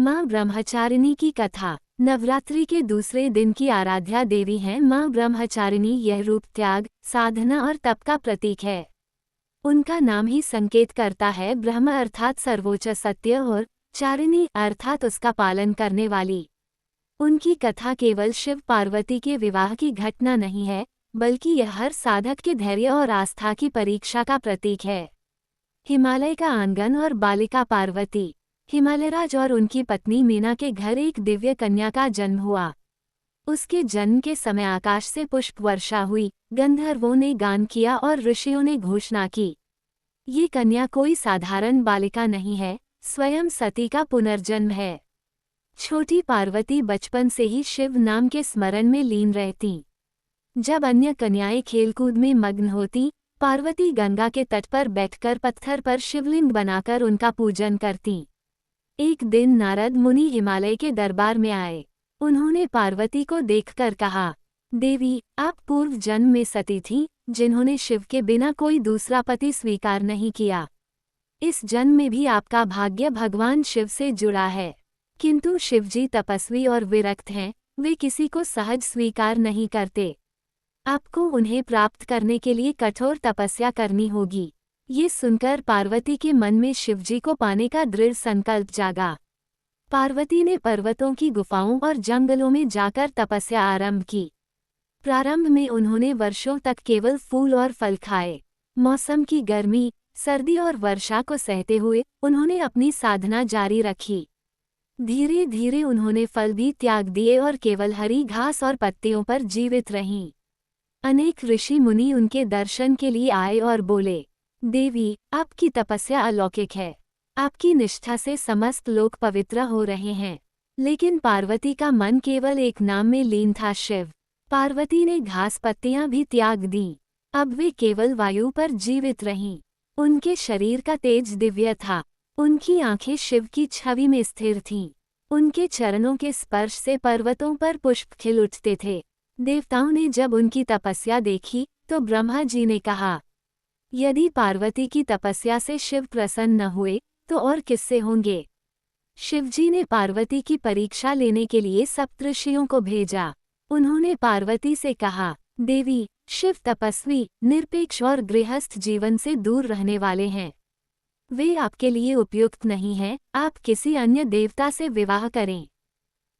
माँ ब्रह्मचारिणी की कथा। नवरात्रि के दूसरे दिन की आराध्या देवी हैं माँ ब्रह्मचारिणी। यह रूप त्याग, साधना और तप का प्रतीक है। उनका नाम ही संकेत करता है ब्रह्म अर्थात सर्वोच्च सत्य और चारिणी अर्थात उसका पालन करने वाली। उनकी कथा केवल शिव पार्वती के विवाह की घटना नहीं है, बल्कि यह हर साधक के धैर्य और आस्था की परीक्षा का प्रतीक है। हिमालय का आंगन और बालिका पार्वती। हिमालयराज और उनकी पत्नी मीना के घर एक दिव्य कन्या का जन्म हुआ। उसके जन्म के समय आकाश से पुष्प वर्षा हुई, गंधर्वों ने गान किया और ऋषियों ने घोषणा की। ये कन्या कोई साधारण बालिका नहीं है, स्वयं सती का पुनर्जन्म है। छोटी पार्वती बचपन से ही शिव नाम के स्मरण में लीन रहती। जब अन्य कन्याएं खेलकूद में मग्न होती, पार्वती गंगा के तट पर बैठकर पत्थर पर शिवलिंग बनाकर उनका पूजन करती। एक दिन नारद मुनि हिमालय के दरबार में आए। उन्होंने पार्वती को देखकर कहा, देवी, आप पूर्व जन्म में सती थीं, जिन्होंने शिव के बिना कोई दूसरा पति स्वीकार नहीं किया। इस जन्म में भी आपका भाग्य भगवान शिव से जुड़ा है। किंतु शिवजी तपस्वी और विरक्त हैं, वे किसी को सहज स्वीकार नहीं करते। आपको उन्हें प्राप्त करने के लिए कठोर तपस्या करनी होगी। ये सुनकर पार्वती के मन में शिवजी को पाने का दृढ़ संकल्प जागा। पार्वती ने पर्वतों की गुफाओं और जंगलों में जाकर तपस्या आरंभ की। प्रारंभ में उन्होंने वर्षों तक केवल फूल और फल खाए। मौसम की गर्मी, सर्दी और वर्षा को सहते हुए उन्होंने अपनी साधना जारी रखी। धीरे धीरे उन्होंने फल भी त्याग दिए और केवल हरी घास और पत्तियों पर जीवित रहीं। अनेक ऋषि मुनि उनके दर्शन के लिए आए और बोले, देवी, आपकी तपस्या अलौकिक है। आपकी निष्ठा से समस्त लोग पवित्र हो रहे हैं। लेकिन पार्वती का मन केवल एक नाम में लीन था, शिव। पार्वती ने घास पत्तियां भी त्याग दीं। अब वे केवल वायु पर जीवित रहीं। उनके शरीर का तेज दिव्य था। उनकी आंखें शिव की छवि में स्थिर थीं। उनके चरणों के स्पर्श से पर्वतों पर पुष्प खिल उठते थे। देवताओं ने जब उनकी तपस्या देखी तो ब्रह्मा जी ने कहा, यदि पार्वती की तपस्या से शिव प्रसन्न न हुए तो और किससे होंगे। शिवजी ने पार्वती की परीक्षा लेने के लिए सप्तऋषियों को भेजा। उन्होंने पार्वती से कहा, देवी, शिव तपस्वी, निरपेक्ष और गृहस्थ जीवन से दूर रहने वाले हैं। वे आपके लिए उपयुक्त नहीं हैं, आप किसी अन्य देवता से विवाह करें।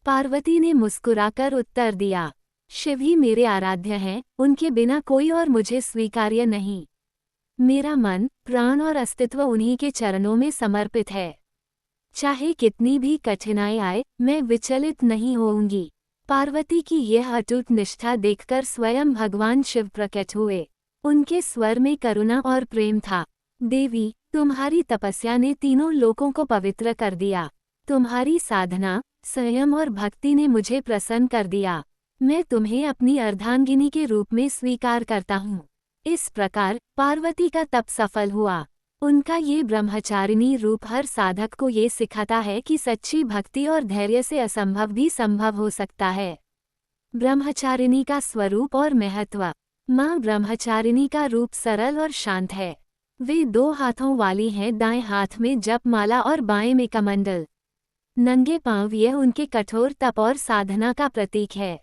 पार्वती ने मुस्कुराकर उत्तर दिया, शिव ही मेरे आराध्य हैं, उनके बिना कोई और मुझे स्वीकार्य नहीं। मेरा मन, प्राण और अस्तित्व उन्हीं के चरणों में समर्पित है। चाहे कितनी भी कठिनाई आए, मैं विचलित नहीं होऊंगी। पार्वती की यह अटूट निष्ठा देखकर स्वयं भगवान शिव प्रकट हुए। उनके स्वर में करुणा और प्रेम था। देवी, तुम्हारी तपस्या ने तीनों लोकों को पवित्र कर दिया। तुम्हारी साधना, संयम और भक्ति ने मुझे प्रसन्न कर दिया। मैं तुम्हें अपनी अर्धांगिनी के रूप में स्वीकार करता हूँ। इस प्रकार पार्वती का तप सफल हुआ। उनका ये ब्रह्मचारिणी रूप हर साधक को ये सिखाता है कि सच्ची भक्ति और धैर्य से असंभव भी संभव हो सकता है। ब्रह्मचारिणी का स्वरूप और महत्व। माँ ब्रह्मचारिणी का रूप सरल और शांत है। वे 2 हाथों वाली हैं, दाएं हाथ में जपमाला और बाएं में कमंडल। नंगे पांव, यह उनके कठोर तप और साधना का प्रतीक है।